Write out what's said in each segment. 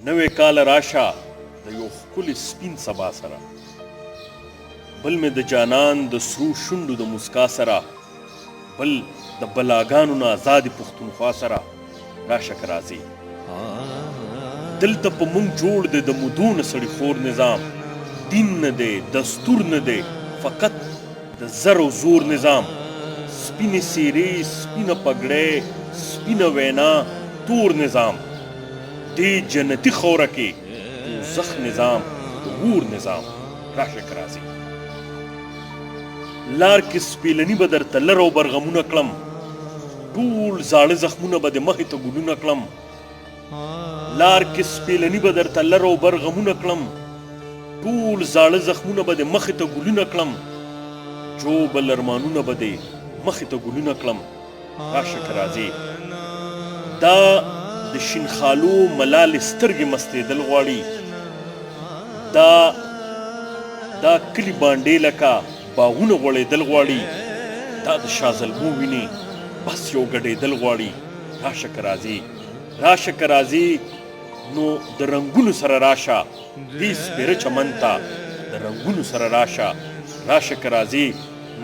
نوې کال راشه د یو ښکلي سپین سبا سره، بل مې د جانان د سرو شونډو د مسکا سره، بل د بلاګانو نه آزادې پښتونخوا سره. راشه که راځې دلته په موږ جوړ دی د مودو نه سړي خور نظام. دین نه دی دستور نه دی فقط د زر او زور نظام. سپینې څیرې سپینه پګړۍ سپینه وینا تور نظام. دې جنتي خوره کې دوزخ نظام د اور نظام. راشه که راځې لار کې سپېلني به درته لر او برغمونه کړم، ټول زاړه زخمونه به د مخې ته ګلونه کړم. لار کې سپېلني به درته لر او برغمونه کړم، ټول زاړه زخمونه به د مخې ته ګلونه کړم. جو به لرمانونه به د مخې ته ګلونه کړم. راشه که راځې دا د شین خالو ملالې سترګې مستېدل غواړي. دا کلي بانډې لکه باغونه غوړېدل غواړي. دا د شاه زلمو وینې بس یو ګډېدل غواړي. راشه که راځې راشه که راځې نو د رنګونو سره راشه دې سپېره چمن ته د رنګونو سره راشه. راشه که راځې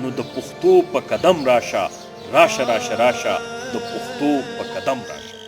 نو د پښتو په قدم راشه. راشه راشه راشه د پښتو په قدم راشه.